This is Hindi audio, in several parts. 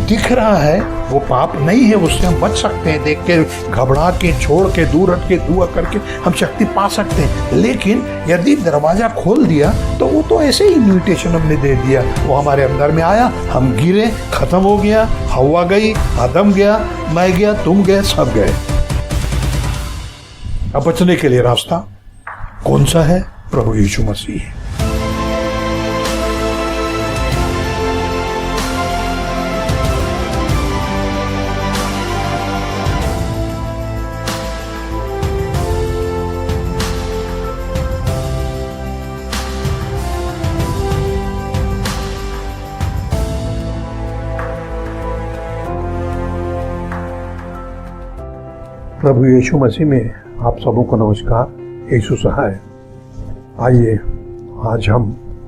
दिख रहा है वो पाप नहीं है, उससे हम बच सकते हैं। देख के घबरा के, छोड़ के, दूर हट के, दुआ करके हम शक्ति पा सकते हैं। लेकिन यदि दरवाजा खोल दिया तो वो तो ऐसे ही इन्विटेशन हमने दे दिया, वो हमारे अंदर में आया, हम गिरे, खत्म हो गया, हवा गई, आदम गया, मैं गया, तुम गए, सब गए। अब बचने के लिए रास्ता कौन सा है? प्रभु यीशु मसीह। प्रभु यीशु मसीह में आप सबों को नमस्कार। यीशु सहाय। आइए आज हम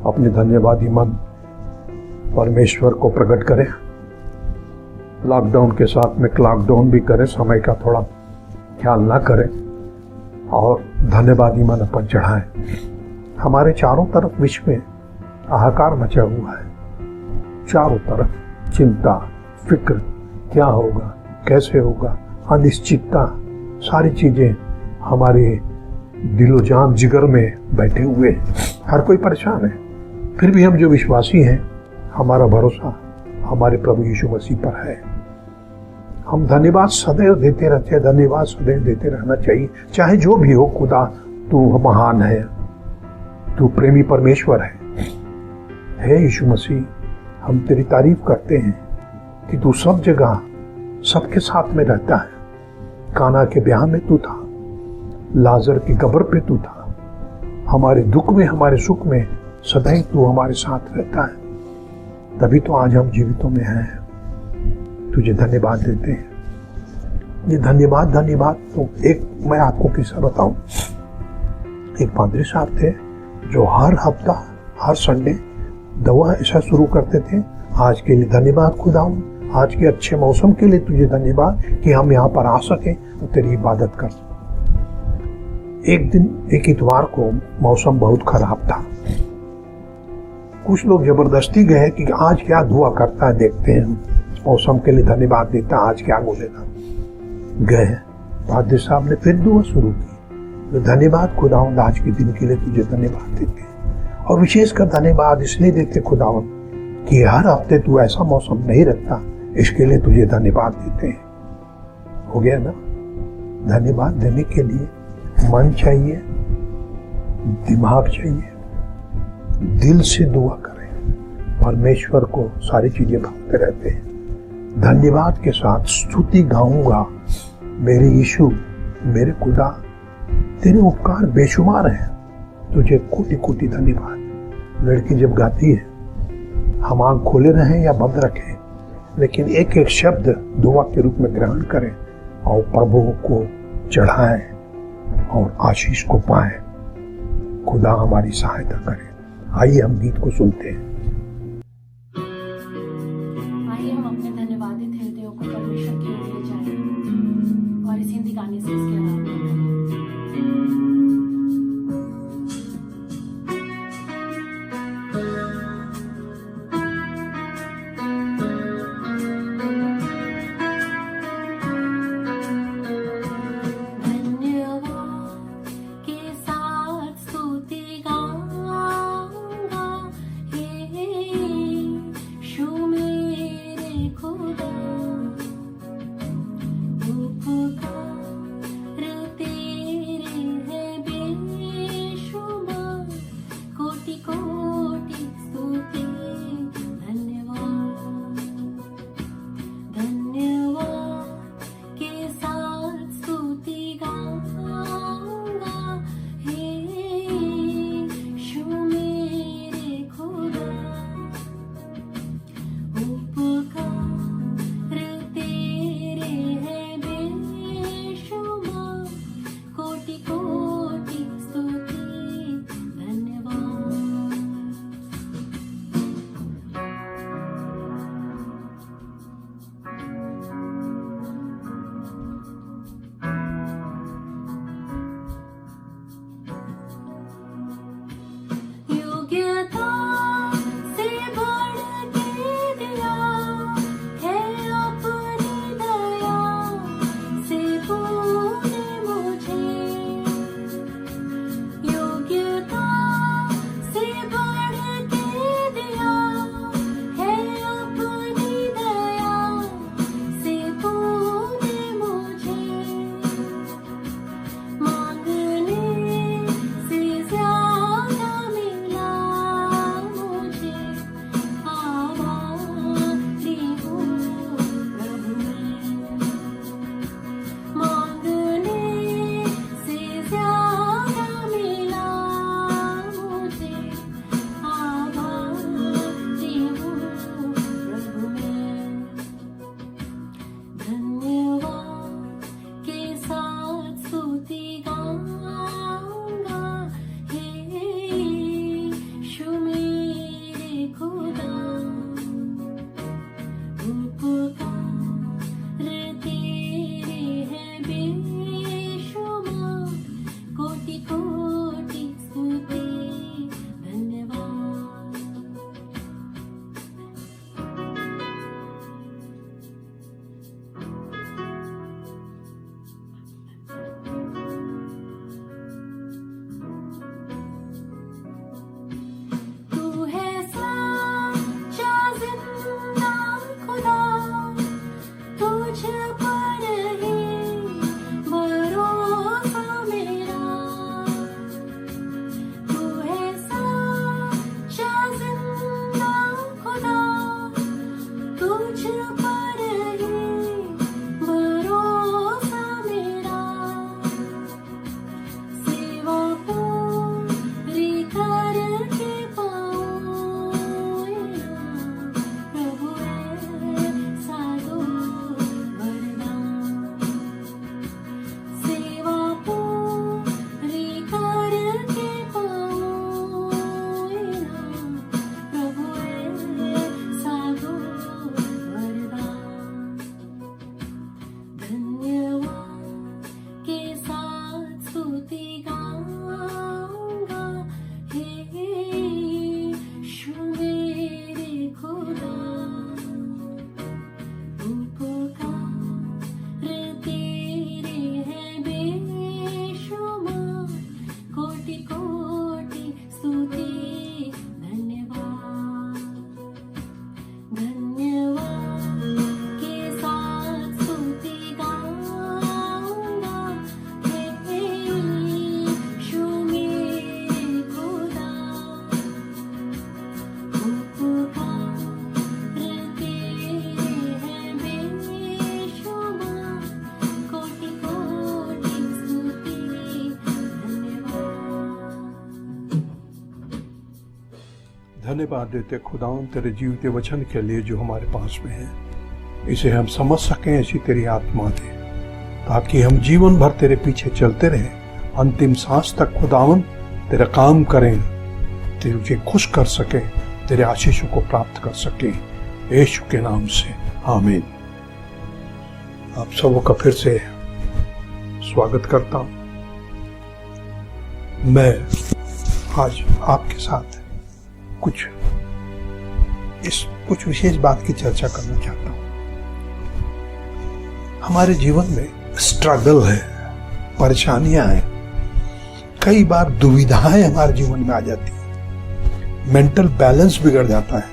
अपने धन्यवादी मन परमेश्वर को प्रकट करें। लॉकडाउन के साथ में लॉकडाउन भी करें, समय का थोड़ा ख्याल ना करें और धन्यवादी मन अपन चढ़ाएं। हमारे चारों तरफ विश्व में हाहाकार मचा हुआ है। चारों तरफ चिंता, फिक्र, क्या होगा, कैसे होगा, अनिश्चितता, सारी चीजें हमारे दिलो जान जिगर में बैठे हुए हैं। हर कोई परेशान है। फिर भी हम जो विश्वासी हैं, हमारा भरोसा हमारे प्रभु यीशु मसीह पर है। हम धन्यवाद सदैव देते रहते हैं, धन्यवाद सदैव देते रहना चाहिए। चाहे जो भी हो, खुदा तू महान है, तू प्रेमी परमेश्वर है यीशु मसीह। हम तेरी तारीफ करते हैं कि तू सब जगह सबके साथ में रहता है। काना के ब्याह में तू था, लाजर की कब्र पे तू था। हमारे दुख में, हमारे सुख में सदैव तू हमारे साथ रहता है। तभी तो आज हम जीवितों में हैं। तुझे धन्यवाद देते हैं। ये धन्यवाद तो एक मैं आपको किस्सा बताऊं। एक पादरी साहब थे जो हर हफ्ता, हर संडे दवा ऐसा शुरू करते थे, आज के लिए धन्यवाद खुदाऊं, आज के अच्छे मौसम के लिए तुझे धन्यवाद कि हम यहाँ पर आ सके और तेरी इबादत कर सके। एक दिन, एक इतवार को मौसम बहुत खराब था। कुछ लोग जबरदस्ती गए कि आज क्या दुआ करता है, देखते हैं, मौसम के लिए धन्यवाद देता, आज क्या बोलेगा। गए, पादरी साहब ने फिर दुआ शुरू की, तो धन्यवाद खुदावंद, आज के दिन के लिए तुझे धन्यवाद देते हैं। और विशेषकर धन्यवाद इसलिए देते खुदावंद कि हर हफ्ते तू ऐसा मौसम नहीं रखता, इसके लिए तुझे धन्यवाद देते हैं। हो गया ना? धन्यवाद देने के लिए मन चाहिए, दिमाग चाहिए, दिल से दुआ करें। परमेश्वर को सारी चीजें भागते रहते हैं। धन्यवाद के साथ स्तुति गाऊंगा, मेरे यीशु, मेरे खुदा, तेरे उपकार बेशुमार हैं, तुझे कोटि कोटि धन्यवाद। लड़की जब गाती है, हम आंख खोले रहें या बंद रखें, लेकिन एक एक शब्द दुआ के रूप में ग्रहण करें और प्रभु को चढ़ाएं और आशीष को पाएं। खुदा हमारी सहायता करे। आइए हम गीत को सुनते हैं। आइए हम अपने धन्यवादित हृदयों को परमेश्वर की ओर ले जाएं और इस हिंदी गाने से इसके आराम करें। के साथ स्तुति गाऊंगा, हे धन्यवाद देते खुदावन तेरे जीवित वचन के लिए जो हमारे पास में है। इसे हम समझ सकें, ऐसी तेरी आत्मा दे ताकि हम जीवन भर तेरे पीछे चलते रहें, अंतिम सांस तक खुदावन तेरा काम करें, तुझे खुश कर सके, तेरे आशीषों को प्राप्त कर सके, यीशु के नाम से आमीन। आप सबों का फिर से स्वागत करता हूं। मैं आज आपके साथ कुछ विशेष बात की चर्चा करना चाहता हूं। हमारे जीवन में स्ट्रगल है, परेशानियां हैं, कई बार दुविधाएं हमारे जीवन में आ जाती है, मेंटल बैलेंस बिगड़ जाता है।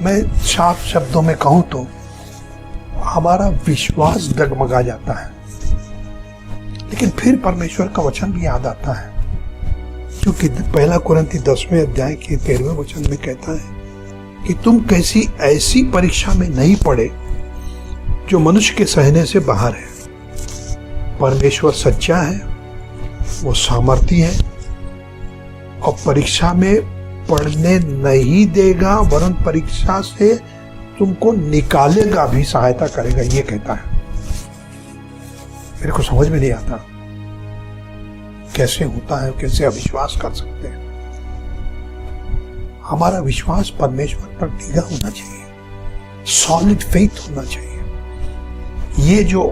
मैं साफ शब्दों में कहूं तो हमारा विश्वास डगमगा जाता है। लेकिन फिर परमेश्वर का वचन भी याद आता है, क्योंकि 1 कुरिन्थी 10वें अध्याय के 13वें वचन में कहता है कि तुम कैसी ऐसी परीक्षा में नहीं पड़े जो मनुष्य के सहने से बाहर है। परमेश्वर सच्चा है, वो सामर्थी है और परीक्षा में पढ़ने नहीं देगा वरन परीक्षा से तुमको निकालेगा भी, सहायता करेगा, ये कहता है। मेरे को समझ में नहीं आता कैसे होता है, कैसे अविश्वास कर सकते हैं। हमारा विश्वास परमेश्वर पर टिका होना चाहिए, सॉलिड फेथ होना चाहिए। ये जो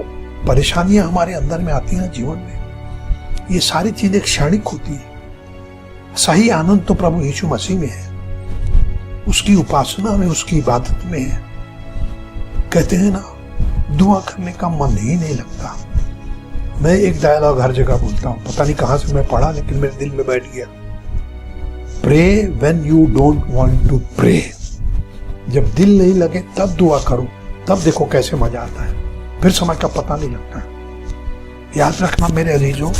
परेशानियां हमारे अंदर में आती हैं जीवन में, ये सारी चीजें क्षणिक होती है। सही आनंद तो प्रभु यीशु मसीह में है, उसकी उपासना में, उसकी इबादत में है। कहते हैं ना, दुआ करने का मन ही नहीं लगता। मैं एक डायलॉग हर जगह बोलता हूं, पता नहीं कहां से मैं पढ़ा, लेकिन मेरे दिल में बैठ गया। Pray when you don't want to pray. जब दिल नहीं लगे तब दुआ करो, तब देखो कैसे मजा आता है, फिर समय का पता नहीं लगता है। याद रखना मेरे अजीजों,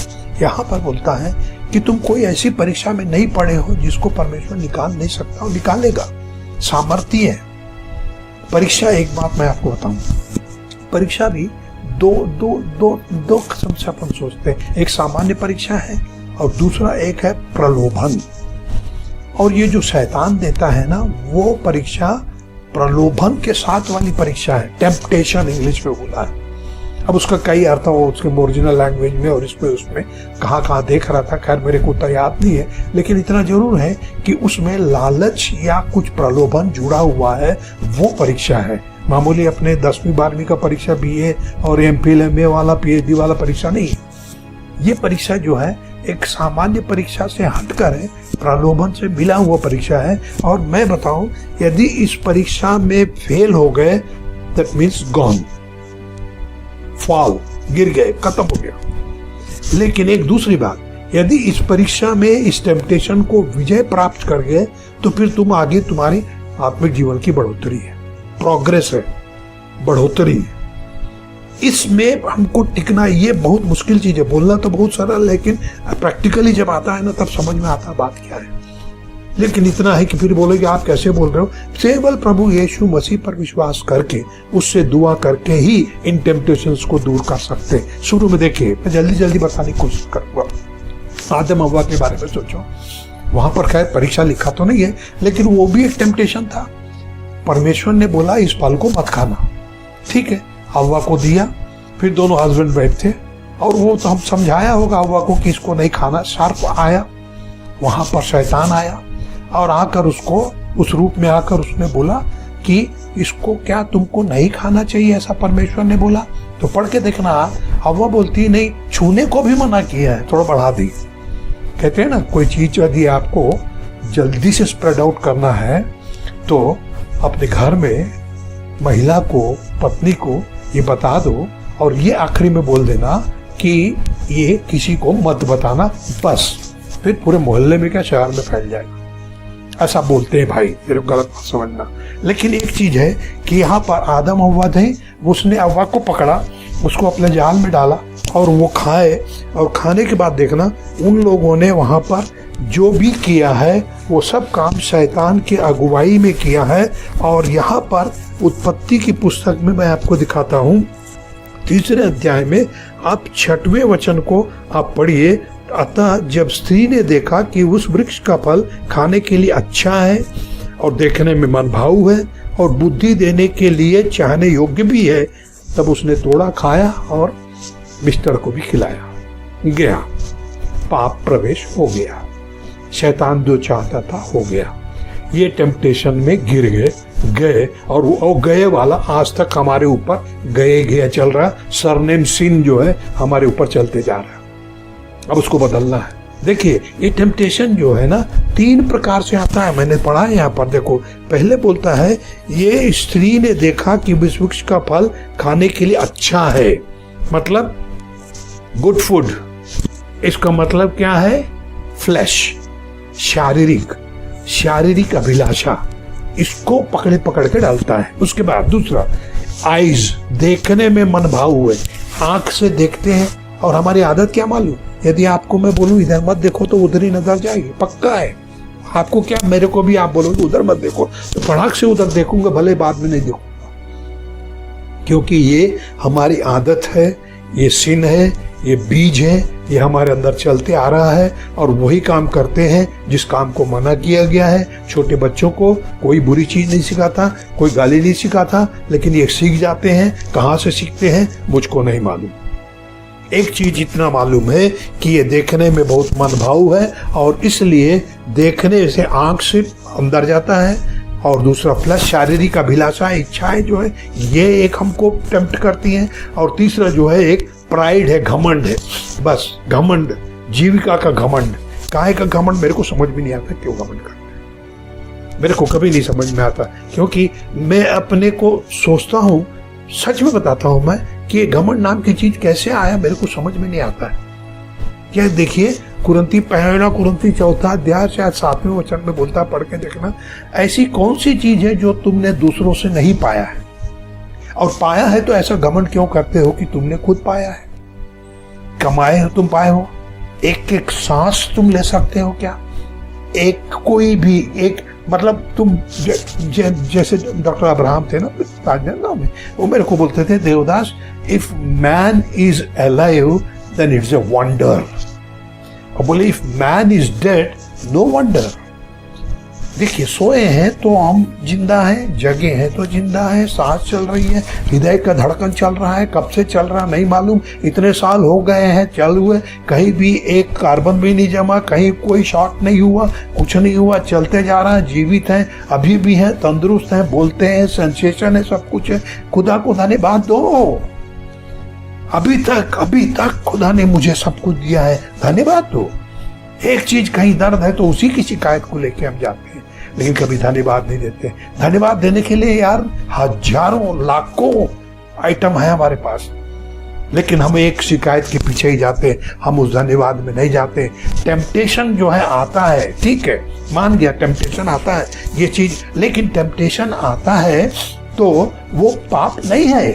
यहां पर बोलता है कि तुम कोई ऐसी परीक्षा में नहीं पड़े हो जिसको परमेश्वर निकाल नहीं सकता, और निकालेगा, सामर्थ्य है। परीक्षा, एक बात मैं आपको बताऊं, परीक्षा भी दो किस्म से अपन सोचते हैं। एक सामान्य परीक्षा है और दूसरा एक है प्रलोभन। और ये जो शैतान देता है ना, वो परीक्षा प्रलोभन के साथ वाली परीक्षा है, टेम्पटेशन इंग्लिश में बोला है। अब उसका कई अर्थ हो उसके ओरिजिनल लैंग्वेज में और इसमें उसमें कहाँ देख रहा था, खैर मेरे को तो याद नहीं है, लेकिन इतना जरूर है कि उसमें लालच या कुछ प्रलोभन जुड़ा हुआ है, वो परीक्षा है। मामूली अपने 10वीं 12वीं का परीक्षा BA और MPhil MA वाला PhD वाला परीक्षा नहीं है। ये परीक्षा जो है एक सामान्य परीक्षा से हटकर है, प्रलोभन से मिला हुआ परीक्षा है। और मैं बताऊं, यदि इस परीक्षा में फेल हो गए, दैट मीन्स गॉन, फॉल, गिर गए, खत्म हो गया। लेकिन एक दूसरी बात, यदि इस परीक्षा में इस टेम्पटेशन को विजय प्राप्त कर गए, तो फिर तुम आगे, तुम्हारी आत्मिक जीवन की बढ़ोतरी है, प्रोग्रेस है, बढ़ोतरी है। इसमें हमको टिकना, ये बहुत मुश्किल चीज है। बोलना तो बहुत सरल, लेकिन प्रैक्टिकली जब आता है ना, तब समझ में आता है बात क्या है। लेकिन इतना है कि फिर बोलोगे आप कैसे बोल रहे हो, केवल प्रभु यीशु मसीह पर विश्वास करके, उससे दुआ करके ही इन टेम्पटेशंस को दूर कर सकते। शुरू में देखिए, मैं जल्दी बताने की कोशिश करूंगा। आदम हव्वा के बारे में सोचो, वहां पर खैर परीक्षा लिखा तो नहीं है, लेकिन वो भी एक टेम्पटेशन था। परमेश्वर ने बोला इस फल को मत खाना, ठीक है, हव्वा को दिया, फिर दोनों हस्बैंड वाइफ थे, और वो तो हम समझाया होगा हव्वा को कि इसको नहीं खाना। शार्प आया, वहां पर शैतान आया और आकर उसको, उस रूप में आकर उसने बोला कि इसको क्या तुमको नहीं खाना चाहिए, ऐसा परमेश्वर ने बोला। तो पढ़ के देखना, हव्वा बोलती नहीं, छूने को भी मना किया है, थोड़ा बढ़ा दी। कहते हैं ना, कोई चीज यदि आपको जल्दी से स्प्रेड आउट करना है तो अपने घर में महिला को, पत्नी को ये बता दो और ये आखिरी में बोल देना कि ये किसी को मत बताना, बस। फिर पूरे मोहल्ले में क्या, शहर में फैल जाएगा। ऐसा बोलते हैं भाई, मेरे को गलत मत समझना। लेकिन एक चीज है कि यहाँ पर आदम हव्वा थे, उसने हव्वा को पकड़ा, उसको अपने जाल में डाला और वो खाए। और खाने के बाद देखना, उन लोगों ने वहां पर जो भी किया है वो सब काम शैतान की अगुवाई में किया है। और यहाँ पर उत्पत्ति की पुस्तक में मैं आपको दिखाता हूँ, 3 अध्याय में आप 6वें वचन को आप पढ़िए अतः जब स्त्री ने देखा कि उस वृक्ष का फल खाने के लिए अच्छा है और देखने में मनभाऊ है और बुद्धि देने के लिए चाहने योग्य भी है, तब उसने तोड़ा, खाया और मिस्टर को भी खिलाया। गया, पाप प्रवेश हो गया, शैतान जो चाहता था हो गया। ये टेम्पटेशन में गिर गए और वो गए वाला आज तक हमारे ऊपर गए चल रहा। सरनेम सिन जो है हमारे ऊपर चलते जा रहा है, अब उसको बदलना है। देखिए, ये टेम्पटेशन जो है ना 3 प्रकार से आता है, मैंने पढ़ा है यहाँ पर। देखो, पहले बोलता है ये स्त्री ने देखा कि इस वृक्ष का फल खाने के लिए अच्छा है, मतलब गुड फूड। इसका मतलब क्या है? फ्लैश, शारीरिक अभिलाषा, इसको पकड़ के डालता है। उसके बाद दूसरा, आईज, देखने में मनभाऊ है, आंख से देखते हैं। और हमारी आदत क्या मालूम, यदि आपको मैं बोलूं इधर मत देखो तो उधर ही नजर जाएगी, पक्का है। आपको क्या, मेरे को भी आप बोलोगे उधर मत देखो तो फटाक से उधर देखूंगा, भले बाद में नहीं देखूंगा, क्योंकि ये हमारी आदत है, ये सिन है, ये बीज है, ये हमारे अंदर चलते आ रहा है। और वही काम करते हैं जिस काम को मना किया गया है। छोटे बच्चों को कोई बुरी चीज नहीं सिखाता, कोई गाली नहीं सिखाता, लेकिन ये सीख जाते हैं। कहाँ से सीखते हैं मुझको नहीं मालूम। एक चीज इतना मालूम है कि ये देखने में बहुत मनभाऊ है और इसलिए देखने से आंख से अंदर जाता है। और दूसरा फ्लश, शारीरिक अभिलाषा, इच्छाएं जो है ये एक हमको टेम्प्ट करती हैं। और तीसरा जो है एक प्राइड है, घमंड है। बस घमंड, जीविका का घमंड। काहे का घमंड मेरे को समझ भी नहीं आता, क्यों घमंड करते हैं मेरे को कभी नहीं समझ में आता, क्योंकि मैं अपने को सोचता हूँ, सच में बताता हूँ मैं, कि घमंड नाम की चीज कैसे आया मेरे को समझ में नहीं आता है। क्या देखिए, कुरंती 4 अध्याय शायद 7वें वचन में बोलता, पढ़ के देखना, ऐसी कौन सी चीज है जो तुमने दूसरों से नहीं पाया है, और पाया है तो ऐसा घमंड क्यों करते हो कि तुमने खुद पाया है। कमाए हो तुम, पाए हो। एक सांस तुम ले सकते हो क्या? एक कोई भी एक, मतलब तुम जैसे डॉक्टर अब्राहम थे ना राजनांदगांव में, वो मेरे को बोलते थे, Devdas, if man is alive then it's a wonder. और बोले if man is dead no wonder. देखिए, सोए हैं तो हम जिंदा हैं, जगे हैं तो जिंदा हैं, सांस चल रही है, हृदय का धड़कन चल रहा है, कब से चल रहा नहीं मालूम, इतने साल हो गए हैं चल हुए, कहीं भी एक कार्बन भी नहीं जमा, कहीं कोई शॉट नहीं हुआ, कुछ नहीं हुआ, चलते जा रहा है, जीवित हैं, अभी भी हैं, तंदुरुस्त हैं, बोलते हैं, सेंसेशन है, सब कुछ है। खुदा को धन्यवाद दो, अभी तक खुदा ने मुझे सब कुछ दिया है, धन्यवाद दो। एक चीज कहीं दर्द है तो उसी की शिकायत को लेके हम जाते हैं, लेकिन कभी धन्यवाद नहीं देते। धन्यवाद देने के लिए यार हजारों लाखों आइटम है हमारे पास, लेकिन हम एक शिकायत के पीछे ही जाते हैं, हम उस धन्यवाद में नहीं जाते। टेम्पटेशन जो है आता है, ठीक है, मान गया टेम्पटेशन आता है ये चीज, लेकिन टेम्पटेशन आता है तो वो पाप नहीं है।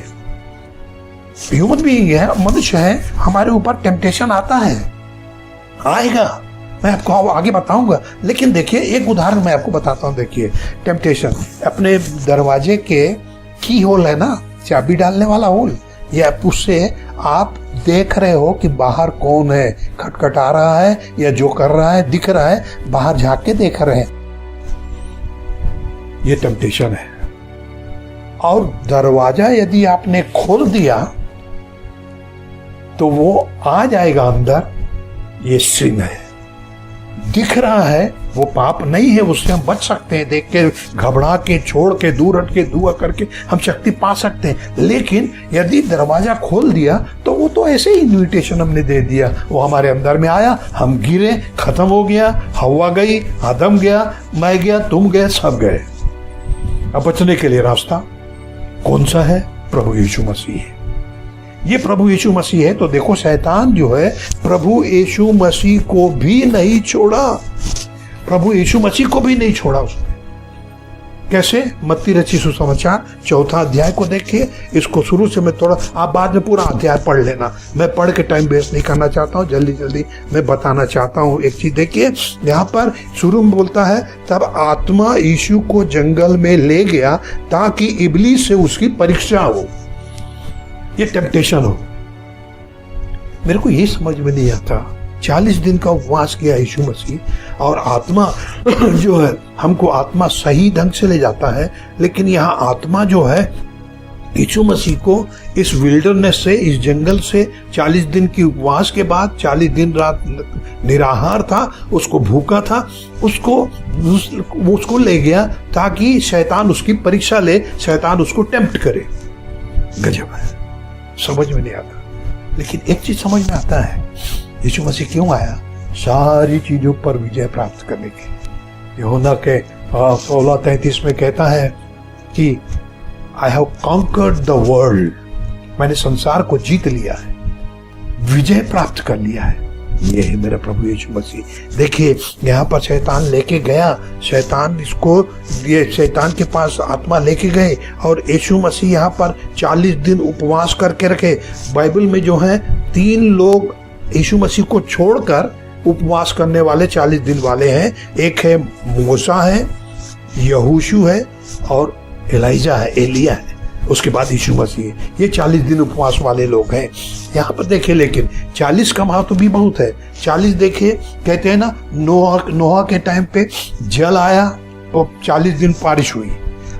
ह्यूमन बीइंग है, मनुष्य है, हमारे ऊपर टेम्पटेशन आता है, आएगा, मैं आपको आगे बताऊंगा। लेकिन देखिए, एक उदाहरण मैं आपको बताता हूं। देखिए, टेम्पटेशन, अपने दरवाजे के की होल है ना, चाबी डालने वाला होल, या उससे आप देख रहे हो कि बाहर कौन है, खटखटा रहा है या जो कर रहा है दिख रहा है, बाहर झांक के देख रहे हैं, ये टेम्पटेशन है। और दरवाजा यदि आपने खोल दिया तो वो आ जाएगा अंदर, ये सिन है। दिख रहा है, वो पाप नहीं है, उससे हम बच सकते हैं, देख के घबरा के, छोड़ के, दूर हट के, दुआ करके हम शक्ति पा सकते हैं। लेकिन यदि दरवाजा खोल दिया तो वो तो ऐसे ही इन्विटेशन हमने दे दिया, वो हमारे अंदर में आया, हम गिरे, खत्म हो गया, हवा गई, आदम गया, मैं गया, तुम गए, सब गए। अब बचने के लिए रास्ता कौन सा है? प्रभु यीशु मसीह है। ये प्रभु यीशु मसीह है। तो देखो, शैतान जो है प्रभु यीशु मसीह को भी नहीं छोड़ा, प्रभु यीशु मसीह को भी नहीं छोड़ा उसने। कैसे? मत्ती रचित सुसमाचार 4 अध्याय को देखिए, इसको शुरू से मैं थोड़ा, आप बाद में पूरा अध्याय पढ़ लेना, मैं पढ़ के टाइम वेस्ट नहीं करना चाहता हूँ, जल्दी जल्दी मैं बताना चाहता हूँ एक चीज। देखिए, यहाँ पर शुरू में बोलता है, तब आत्मा यीशु को जंगल में ले गया ताकि इब्लीस से उसकी परीक्षा हो, ये टेम्पटेशन हो। मेरे को ये समझ में नहीं आता 40 दिन का उपवास किया यीशु मसीह, और आत्मा जो है, हमको आत्मा सही ढंग से ले जाता है, लेकिन यहाँ आत्मा जो है यीशु मसीह को इस विल्डरनेस से, इस जंगल से 40 दिन की उपवास के बाद, 40 दिन रात निराहार था, उसको भूखा था, उसको ले गया ताकि शैतान उसकी परीक्षा ले, शैतान उसको टेम्प्ट करे। गजब है, समझ में नहीं आता। लेकिन एक चीज समझ में आता है, यीशु मसीह क्यों आया? सारी चीजों पर विजय प्राप्त करने के। यूहन्ना के 16:33 में कहता है कि I have conquered the world, मैंने संसार को जीत लिया है, विजय प्राप्त कर लिया है। ये है मेरा प्रभु यीशु मसीह। देखिए यहाँ पर शैतान लेके गया, शैतान के पास आत्मा लेके गए, और यीशु मसीह यहाँ पर 40 दिन उपवास करके रखे। बाइबल में जो है 3 लोग यीशु मसीह को छोड़कर उपवास करने वाले 40 दिन वाले हैं। एक है मूसा है, यहोशू है, और एलिया है। उसके बाद यीशु मसीह। ये 40 दिन उपवास वाले लोग हैं यहाँ पर। देखे लेकिन 40 का महत्व भी बहुत है। 40 देखिए, कहते हैं ना, नोहा के टाइम पे जल आया और 40 दिन बारिश हुई।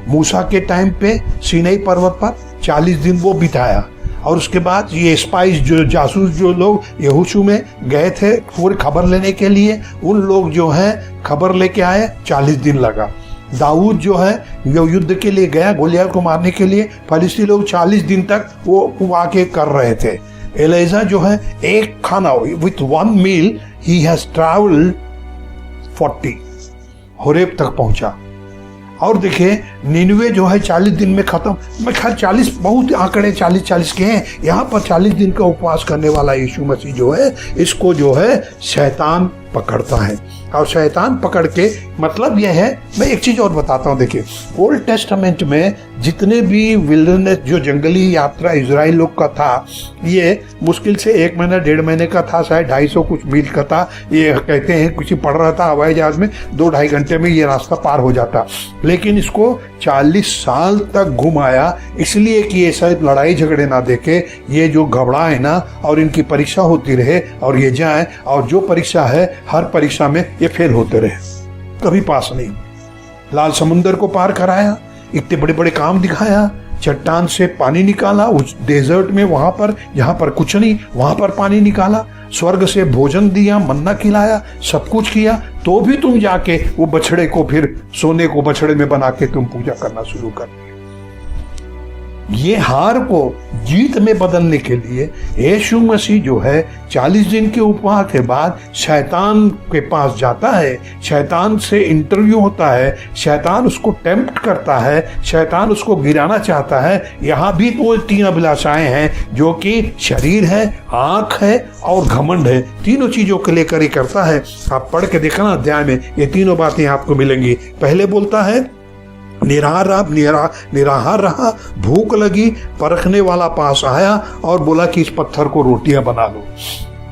मूसा के टाइम पे सीनै पर्वत पर 40 दिन वो बिताया, और उसके बाद ये स्पाइस जो जासूस जो लोग यहोशू में गए थे पूरी खबर लेने के लिए, उन लोग जो है खबर लेके आए, 40 दिन लगा। दाऊद जो है वो युद्ध के लिए गया, गोलियत को मारने के लिए, फलिस्ती लोग 40 दिन तक वो आके कर रहे थे। एलिया जो है एक खाना विथ 1 मील ही हैज ट्रैवल्ड 40, होरेब तक पहुंचा। और देखिए निनवे जो है 40 दिन में खत्म। मैं खैर 40 बहुत आंकड़े 40 के हैं, यहाँ पर 40 दिन का उपवास करने वाला यीशु मसीह जो है, इसको जो है शैतान पकड़ता है। और शैतान पकड़ के मतलब यह है, मैं एक चीज और बताता हूँ। देखिए ओल्ड टेस्टामेंट में जितने भी विल्डरनेस जो जंगली यात्रा इजराइल लोग का था, ये मुश्किल से 1 महीना 1.5 महीने का था, शायद 250 कुछ मील का था। ये कहते हैं कुछ पड़ रहा था हवाई जहाज में, 2-2.5 घंटे में ये रास्ता पार हो जाता। लेकिन इसको 40 साल तक घुमाया, इसलिए कि ये शायद लड़ाई झगड़े ना देखे, ये जो घबराए ना, और इनकी परीक्षा होती रहे और ये जाए, और जो परीक्षा है हर परीक्षा में ये फेल होते रहे, कभी पास नहीं। लाल समुंदर को पार कराया, इतने बड़े बड़े काम दिखाया, चट्टान से पानी निकाला उस डेजर्ट में, वहां पर जहां पर कुछ नहीं वहां पर पानी निकाला, स्वर्ग से भोजन दिया, मन्ना खिलाया, सब कुछ किया, तो भी तुम जाके वो बछड़े को फिर सोने को बछड़े में बना के तुम पूजा करना शुरू कर दिया। ये हार को जीत में बदलने के लिए यीशु मसीह जो है 40 दिन के उपवास के बाद शैतान के पास जाता है, शैतान से इंटरव्यू होता है, शैतान उसको टेम्प्ट करता है, शैतान उसको गिराना चाहता है। यहाँ भी तो 3 अभिलाषाएं हैं, जो कि शरीर है, आंख है और घमंड है। तीनों चीजों को लेकर ही करता है। आप पढ़ के देखना अध्याय में, ये तीनों बातें आपको मिलेंगी। पहले बोलता है निराहार रहा, भूख लगी, परखने वाला पास आया और बोला कि इस पत्थर को रोटियां बना लो।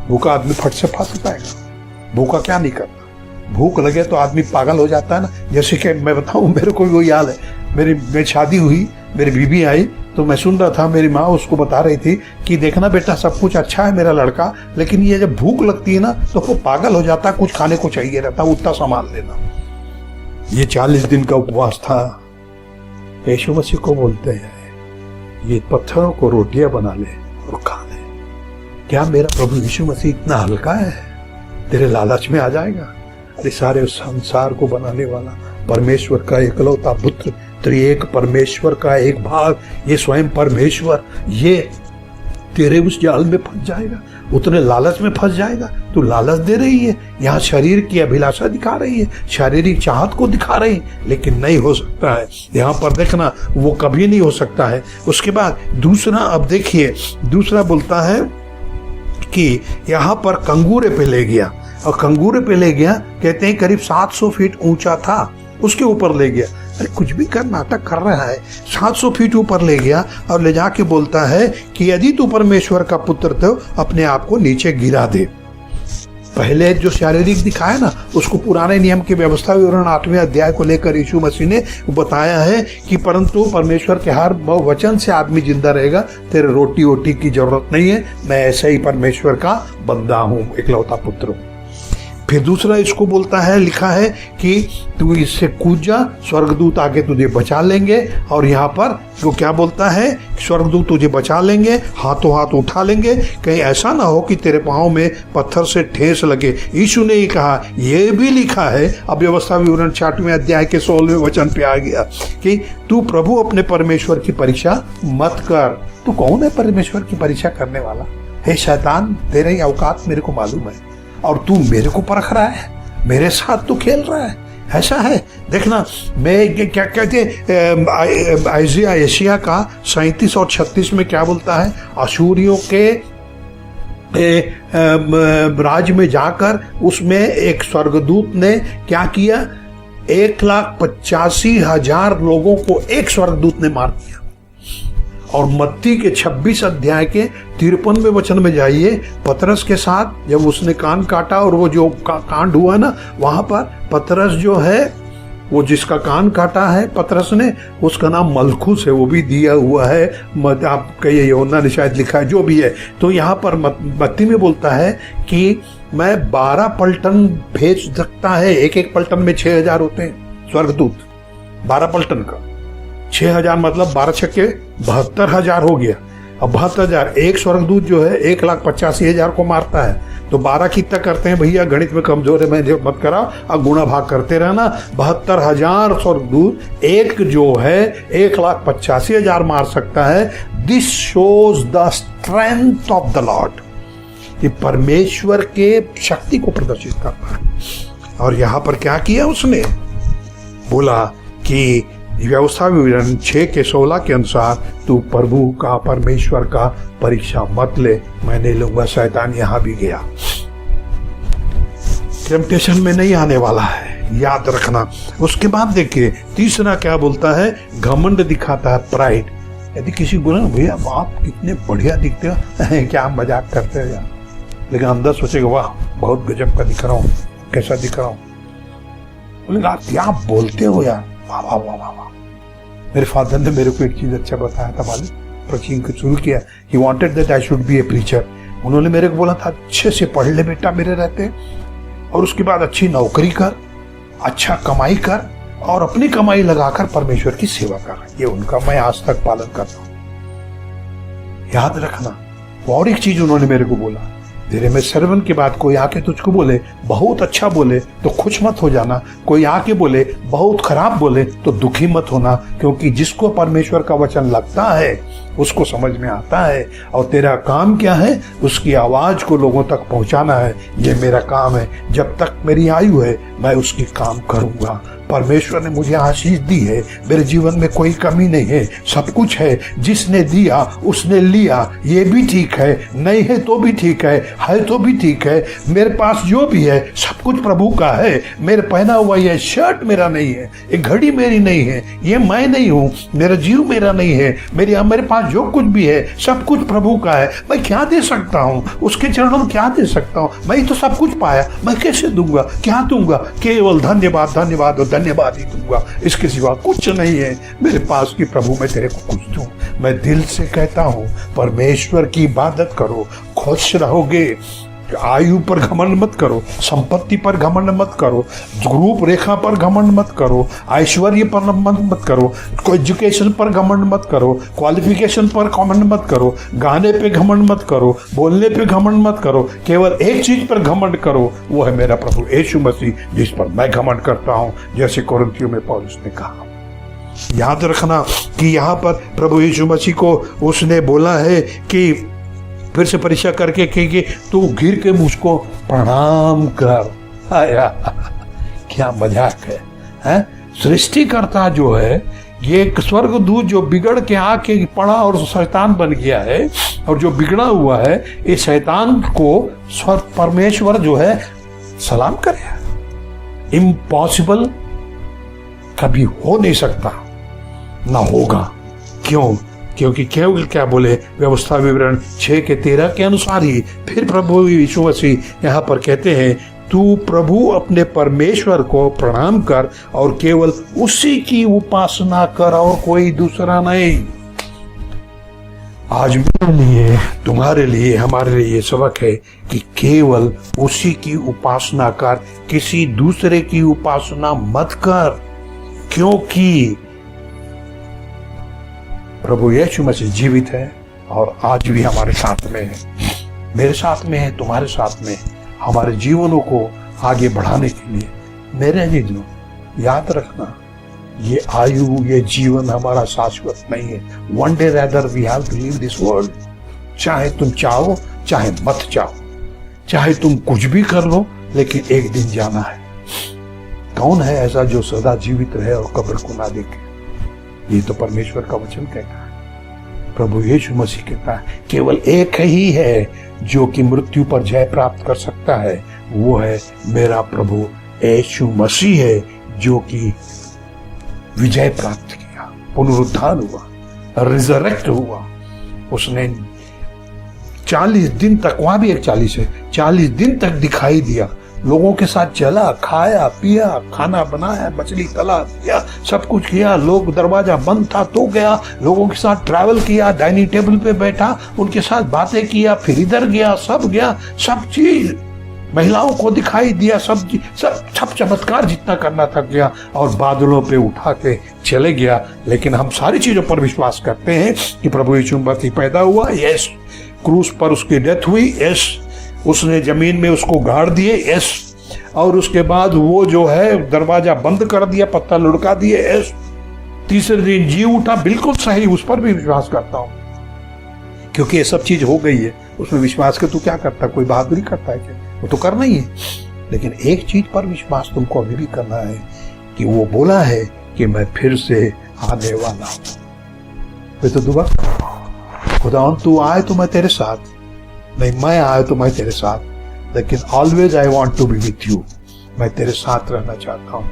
भूखा आदमी फट से फंस पाएगा, भूखा क्या नहीं करता। भूख लगे तो आदमी पागल हो जाता है ना। जैसे कि मैं बताऊं, मेरे को वो याद है, मेरी शादी हुई, मेरी बीबी आई तो मैं सुन रहा था, मेरी माँ उसको बता रही थी कि देखना बेटा सब कुछ अच्छा है मेरा लड़का, लेकिन ये जब भूख लगती है ना तो वो पागल हो जाता, कुछ खाने को चाहिए रहता, उतना सामान लेना। ये 40 दिन का उपवास था। यीशु मसीह को बोलते हैं ये पत्थरों को रोटियां बना ले और खा ले। क्या मेरा प्रभु यीशु मसीह इतना हल्का है, तेरे लालच में आ जाएगा? अरे सारे संसार को बनाने वाला परमेश्वर का इकलौता पुत्र, त्रिएक परमेश्वर का एक भाग, ये स्वयं परमेश्वर, ये तेरे उस जाल में फंस जाएगा, उतने लालच में फंस जाएगा। तू लालच दे रही है, यहाँ शरीर की अभिलाषा दिखा रही है, शारीरिक चाहत को दिखा रही है, लेकिन नहीं हो सकता है। यहाँ पर देखना वो कभी नहीं हो सकता है। उसके बाद दूसरा, अब देखिए दूसरा बोलता है कि यहाँ पर कंगूरे पे ले गया, और कंगूरे पे ले गया कहते हैं करीब 700 फीट ऊंचा था, उसके ऊपर ले गया। अरे कुछ भी कर, नाटक कर रहा है। 700 फीट ऊपर ले गया और ले जाके बोलता है कि यदि तू परमेश्वर का पुत्र तो अपने आप को नीचे गिरा दे। पहले जो शारीरिक दिखाया ना, उसको पुराने नियम की व्यवस्था विवरण 8वें अध्याय को लेकर यीशु मसीह ने बताया है कि परंतु परमेश्वर के हर वचन से आदमी जिंदा रहेगा। तेरे रोटी वोटी की जरूरत नहीं है, मैं ऐसे ही परमेश्वर का बंदा हूँ, इकलौता पुत्र हूँ। फिर दूसरा इसको बोलता है, लिखा है कि तू इससे कूद जा, स्वर्गदूत आके तुझे बचा लेंगे। और यहाँ पर वो क्या बोलता है, स्वर्गदूत तुझे बचा लेंगे, हाथों हाथ उठा लेंगे, कहीं ऐसा ना हो कि तेरे पाँव में पत्थर से ठेस लगे। यीशु ने ही कहा, ये भी लिखा है, अब व्यवस्था विवरण 6वें अध्याय के 16वें वचन पे आ गया कि तू प्रभु अपने परमेश्वर की परीक्षा मत कर। तू कौन है परमेश्वर की परीक्षा करने वाला? हे शैतान, तेरे ही औकात मेरे को मालूम है और तू मेरे को परख रहा है, मेरे साथ तू खेल रहा है, ऐसा है। देखना, मैं क्या कहते आइजिया एशिया का 37 और 36 में क्या बोलता है, अशूरियों के राज में जाकर उसमें एक स्वर्गदूत ने क्या किया, 1,85,000 लोगों को एक स्वर्गदूत ने मार दिया। और मत्ती के 26 अध्याय के 53वें वचन में जाइए, पतरस के साथ जब उसने कान काटा और वो जो कांड हुआ ना, वहां पर पतरस जो है, वो जिसका कान काटा है पतरस ने, उसका नाम मलखुस है, वो भी दिया हुआ है, आपका ये यूहन्ना ने शायद लिखा है, जो भी है। तो यहाँ पर मत्ती में बोलता है कि मैं 12 पलटन भेज सकता है, एक पलटन में 6,000 होते हैं स्वर्गदूत, 12 पलटन का 6,000 मतलब 12 छक्के 72,000 हो गया। अब 72,000, एक स्वर्गदूत जो है 1,85,000 को मारता है, तो 12 कितना करते हैं भैया, गणित में कमजोर है, मैं मत कराओ, अब गुणा भाग करते रहना। 72,000 स्वर्गदूत एक जो है 1,85,000 मार सकता है। This shows the strength of the Lord, ये परमेश्वर के शक्ति को प्रदर्शित करता है। और यहां पर क्या किया उसने, बोला कि व्यवस्था विवरण 6 के 16 के अनुसार तू प्रभु का, परमेश्वर का परीक्षा मत ले, मैं नहीं लूंगा। शैतान यहां भी गया, टेम्पटेशन में नहीं आने वाला है, याद रखना। उसके बाद देखिए तीसरा क्या बोलता है, घमंड दिखाता है, प्राइड। यदि किसी को बोला भैया आप कितने बढ़िया दिखते हो, क्या मजाक करते हो यार, लेकिन अंदर सोचेगा वाह बहुत गजब का दिख रहा हूँ, कैसा दिख रहा हूँ, बोलेगा आप क्या बोलते हो यार, वाह वाह वाह वाह। मेरे फादर ने मेरे को एक चीज अच्छा बताया था, मालूम, प्रीचिंग को शुरू किया, he wanted that I should be A preacher. उन्होंने मेरे को बोला था अच्छे से पढ़ ले बेटा मेरे रहते, और उसके बाद अच्छी नौकरी कर, अच्छा कमाई कर, और अपनी कमाई लगाकर परमेश्वर की सेवा कर। ये उनका मैं आज तक पालन करता हूं, याद रखना। और एक चीज उन्होंने मेरे को बोला, तेरे में सर्वन के बाद कोई आके तुझको बोले बहुत अच्छा बोले तो खुश मत हो जाना, कोई आके बोले बहुत खराब बोले तो दुखी मत होना, क्योंकि जिसको परमेश्वर का वचन लगता है उसको समझ में आता है, और तेरा काम क्या है, उसकी आवाज को लोगों तक पहुंचाना है। ये मेरा काम है, जब तक मेरी आयु है मैं उसकी काम करूंगा। परमेश्वर ने मुझे आशीष दी है, मेरे जीवन में कोई कमी नहीं है, सब कुछ है, जिसने दिया उसने लिया, ये भी ठीक है, नहीं है तो भी ठीक है तो भी ठीक है। मेरे पास जो भी है सब कुछ प्रभु का है। मेरे पहना हुआ ये शर्ट मेरा नहीं है, ये घड़ी मेरी नहीं है, ये मैं नहीं हूँ, मेरा जीव मेरा नहीं है, मेरे पास जो कुछ भी है सब कुछ प्रभु का है। मैं क्या दे सकता हूँ उसके चरणों में, क्या दे सकता हूँ? मैं तो सब कुछ पाया, मैं कैसे दूंगा, क्या दूंगा? केवल धन्यवाद धन्यवाद और धन्यवाद ही दूंगा, इसके सिवा कुछ नहीं है मेरे पास कि प्रभु मैं तेरे को कुछ दूं। मैं दिल से कहता हूं परमेश्वर की इबादत करो, खुश रहोगे। आयु पर घमंड मत करो, संपत्ति पर घमंड मत करो, रूप रेखा पर घमंड मत करो, ऐश्वर्य पर मत करो, एजुकेशन पर घमंड मत करो, क्वालिफिकेशन पर घमंड मत करो, गाने पे घमंड मत करो, बोलने पे घमंड मत करो। केवल एक चीज पर घमंड करो, वो है मेरा प्रभु यीशु मसीह, जिस पर मैं घमंड करता हूं, जैसे कोरिन्थियों में पौलुस ने कहा। याद रखना कि यहाँ पर प्रभु यीशु मसीह को उसने बोला है कि फिर से परीक्षा करके कि तू गिर के मुझको प्रणाम कर। आया क्या मजाक है? सृष्टिकर्ता जो है, ये एक स्वर्गदूत जो बिगड़ के आके पड़ा और शैतान बन गया है, और जो बिगड़ा हुआ है इस शैतान को स्वर्ग परमेश्वर जो है सलाम करे। इम्पॉसिबल कभी हो नहीं सकता, ना होगा। क्यों? क्योंकि केवल क्या बोले, व्यवस्था विवरण 6:13 के अनुसार ही फिर प्रभु यीशु मसीह यहाँ पर कहते हैं, तू प्रभु अपने परमेश्वर को प्रणाम कर और केवल उसी की उपासना कर और कोई दूसरा नहीं। आज मेरे लिए, तुम्हारे लिए, हमारे लिए ये सबक है कि केवल उसी की उपासना कर, किसी दूसरे की उपासना मत कर, क्योंकि प्रभु यीशु मसीह जीवित है और आज भी हमारे साथ में है, मेरे साथ में है, तुम्हारे साथ में है। हमारे जीवनों को आगे बढ़ाने के लिए मेरे जीजों, याद रखना, ये आयु, ये जीवन हमारा शाश्वत नहीं है। One day rather we have to leave this world. चाहे तुम चाहो, चाहे मत चाहो, चाहे तुम कुछ भी कर लो, लेकिन एक दिन जाना है। कौन है ऐसा जो सदा जीवित रहे और कब्र को ना देखे? ये तो परमेश्वर का वचन कहता है, प्रभु यीशु मसीह कहता है, केवल एक ही है जो कि मृत्यु पर जय प्राप्त कर सकता है, वो है मेरा प्रभु यीशु मसीह है, जो कि विजय प्राप्त किया, पुनरुत्थान हुआ, रिजरेक्ट हुआ। उसने 40 दिन तक, वहां भी एक 40 है, 40 दिन तक दिखाई दिया, लोगों के साथ चला, खाया पिया, खाना बनाया, मछली तला दिया, सब कुछ किया। लोग, दरवाजा बंद था तो गया, लोगों के साथ ट्रैवल किया, डाइनिंग टेबल पे बैठा, उनके साथ बातें किया, फिर इधर गया, सब चीज महिलाओं को दिखाई दिया, सब चमत्कार जितना करना था किया, और बादलों पे उठा के चले गया। लेकिन हम सारी चीजों पर विश्वास करते हैं कि प्रभु यीशु मसीह पैदा हुआ, यस, क्रूस पर उसकी डेथ हुई, यस, उसने जमीन में उसको गाड़ दिए, यस, और उसके बाद वो जो है दरवाजा बंद कर दिया, पत्थर लुढ़का दिए, यस, तीसरे दिन जी उठा, बिल्कुल सही, उस पर भी विश्वास करता हूं, क्योंकि ये सब चीज हो गई है। उसमें विश्वास के तू क्या करता, कोई बहादुरी करता है क्या? वो तो करना ही है। लेकिन एक चीज पर विश्वास तुमको अभी भी करना है कि वो बोला है कि मैं फिर से आने वाला हूं। तो दुआ, खुदा तू आए तो मैं तेरे साथ, नहीं मैं आया तो मैं तेरे साथ, लेकिन always I want to be with you. मैं तेरे साथ रहना चाहता हूँ।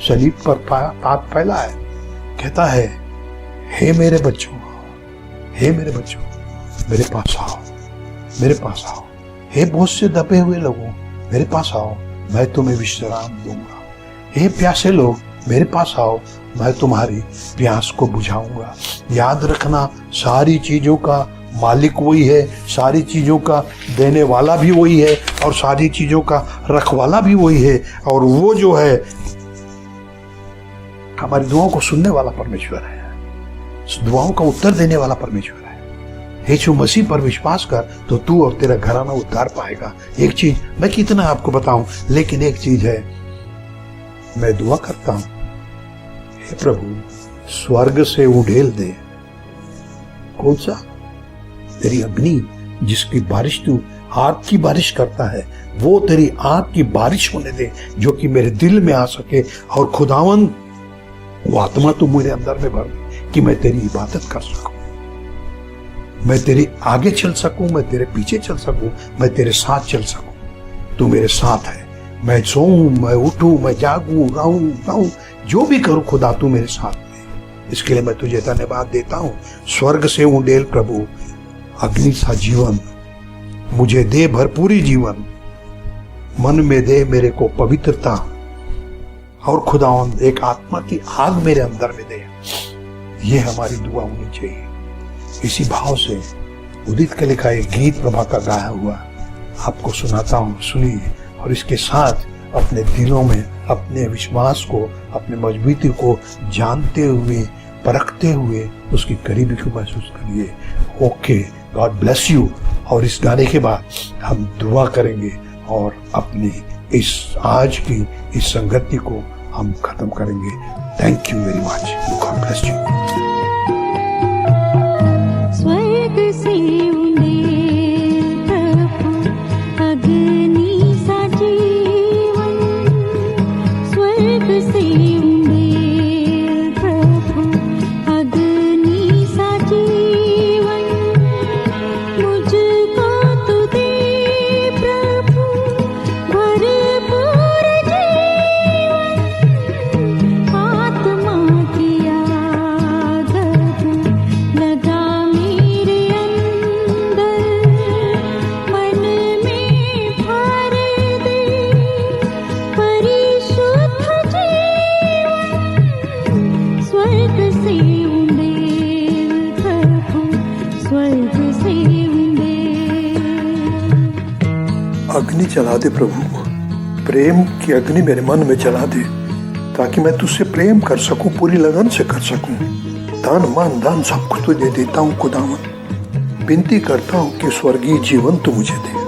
सलीब पर हाथ फैला है, कहता है, हे मेरे बच्चों, हे मेरे बच्चों, मेरे पास आओ, मेरे पास आओ। हे बहुत से दबे हुए लोगों, मेरे पास आओ, मैं तुम्हें विश्राम दूंगा। हे प्यासे लोग, मेरे पास आओ, मैं तुम्हारी प्यास को बुझाऊंगा। याद रखना, सारी चीजों का मालिक वही है, सारी चीजों का देने वाला भी वही है, और सारी चीजों का रखवाला भी वही है। और वो जो है हमारी दुआओं को सुनने वाला परमेश्वर है, दुआओं का उत्तर देने वाला परमेश्वर है। यीशु मसीह पर विश्वास कर तो तू और तेरा घराना उद्धार पाएगा। एक चीज मैं कितना आपको बताऊं, लेकिन एक चीज है, मैं दुआ करता हूं, हे प्रभु स्वर्ग से उड़ेल दे। कौन सा? तेरी अग्नि, जिसकी बारिश तू आग की बारिश करता है, वो तेरी आग की बारिश होने दे, जो कि मेरे दिल में आ सके। और खुदावन, वो आत्मा तू मेरे अंदर में भर, कि मैं तेरी इबादत कर सकूं, मैं तेरे आगे चल सकूं, मैं तेरे पीछे चल सकूं, मैं तेरे साथ चल सकूं। तू मेरे साथ है, मैं सोऊं, मैं उठूं, मैं जागूं, रहूं, जो भी करूं, खुदा तू मेरे साथ में। इसके लिए मैं तुझे धन्यवाद देता हूं। स्वर्ग से उंडेल प्रभु, अग्नि सा जीवन मुझे दे, भरपूरी जीवन मन में दे, मेरे को पवित्रता, और खुदावन एक आत्मा की आग मेरे अंदर में दे। ये हमारी दुआ होनी चाहिए। इसी भाव से उदित के लिखा एक गीत प्रभा का गाया हुआ आपको सुनाता हूँ, सुनिए। और इसके साथ अपने दिलों में अपने विश्वास को, अपने मजबूती को जानते हुए, परखते हुए उसकी करीबी को महसूस करिए। Okay, God bless you. और इस गाने के बाद हम दुआ करेंगे और अपनी इस आज की इस संगति को हम खत्म करेंगे। Thank you very much. God bless you. स्वर्ग से उड़ेल प्रभु, अग्नि सा जीवन, स्वर्ग से उड़ेल प्रभु, अग्नि सा जीवन, मुझको तू दे प्रभु, भरपूर जीवन, आत्मा की आग लगा जला दे प्रभु, प्रेम की अग्नि मेरे मन में जला दे, ताकि मैं तुझसे प्रेम कर सकूं, पूरी लगन से कर सकूं। तन मन धन सब कुछ तुझे देता हूं खुदावन, विनती करता हूं कि स्वर्गीय जीवन तू मुझे दे।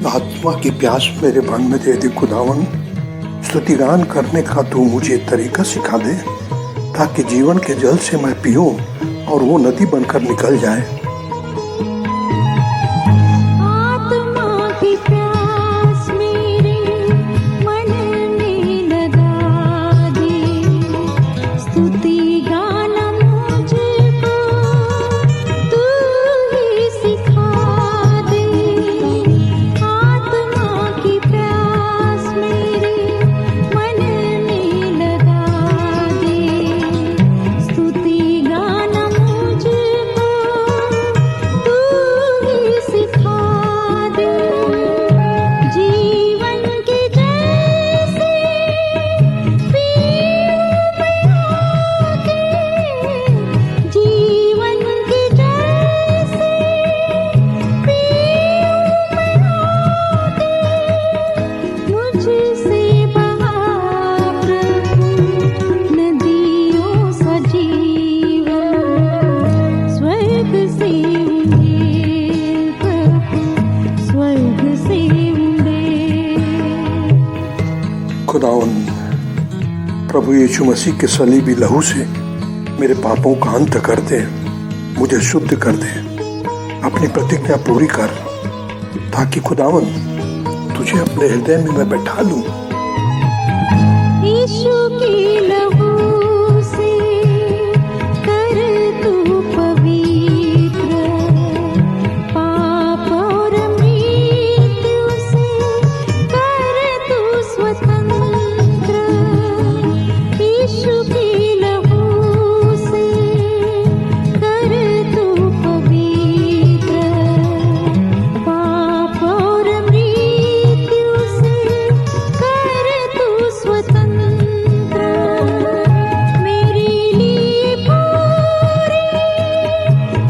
आत्मा की प्यास मेरे मन में दे दे खुदावन, स्तुति गान करने का तू मुझे तरीका सिखा दे, ताकि जीवन के जल से मैं पीऊं और वो नदी बनकर निकल जाए। खुदावन, प्रभु यीशु मसीह के सलीबी लहू से मेरे पापों का अंत कर दे, मुझे शुद्ध कर दे, अपनी प्रतिज्ञा पूरी कर, ताकि खुदावन तुझे अपने हृदय में मैं बैठा लूं। यीशु की लहू से कर तू पवित्र, पाप और मृत्यु से कर तू स्वतंत्र। यीशु की लहू से कर तू पवित्र, पाप और मृत्यु से कर तू स्वतंत्र। मेरे लिए पूरी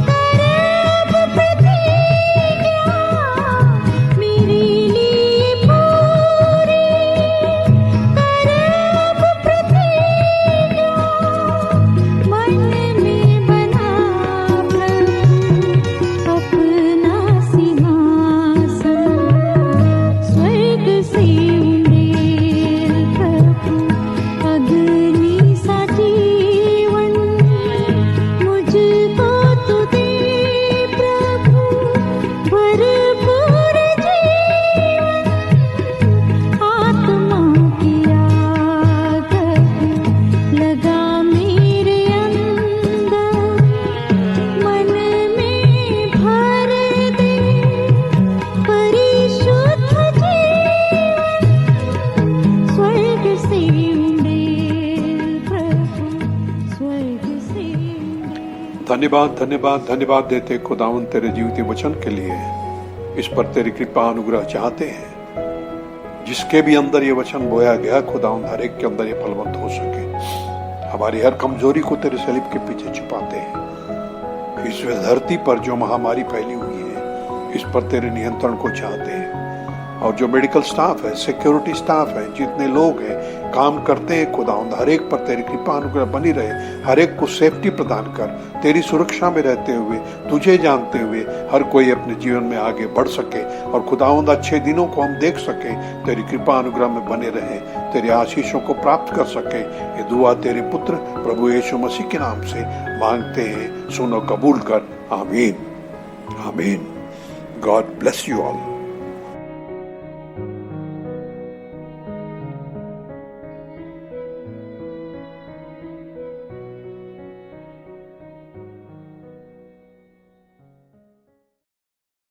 कर अब प्रतिज्ञा, मेरे लिए पूरी कर अब प्रतिज्ञा। मन में बना प्रभु अपना सिंहासन, स्वर्ग से उड़ेल प्रभु अग्नि सा जीवन। मुझको तू दे प्रभु भरपूर जीवन, आत्मा की आग लगा मेरे अंदर, मन में भर दे परिशुद्ध जीवन। स्वर्ग से उड़ेल प्रभु, स्वर्ग से उड़ेल। धन्यवाद धन्यवाद धन्यवाद देते खुदावन तेरे जीवित वचन के लिए। इस पर तेरी कृपा अनुग्रह चाहते हैं, जिसके भी अंदर ये वचन बोया गया खुदावन हर एक के अंदर ये फलवंत हो सके। हमारी हर कमजोरी को तेरे सलीब के पीछे छुपाते हैं। इस धरती पर जो महामारी फैली हुई है, इस पर तेरे नियंत्रण को चाहते हैं और जो मेडिकल स्टाफ है, सिक्योरिटी स्टाफ है, जितने लोग हैं काम करते हैं खुदावंद, हर एक पर तेरी कृपा अनुग्रह बनी रहे। हर एक को सेफ्टी प्रदान कर, तेरी सुरक्षा में रहते हुए, तुझे जानते हुए हर कोई अपने जीवन में आगे बढ़ सके और खुदावंद अच्छे दिनों को हम देख सके, तेरी कृपा अनुग्रह में बने रहे, तेरे आशीषों को प्राप्त कर सके। ये दुआ तेरे पुत्र प्रभु यीशु मसीह के नाम से मांगते हैं, सुनो कबूल कर। आमीन आमीन। God bless you all.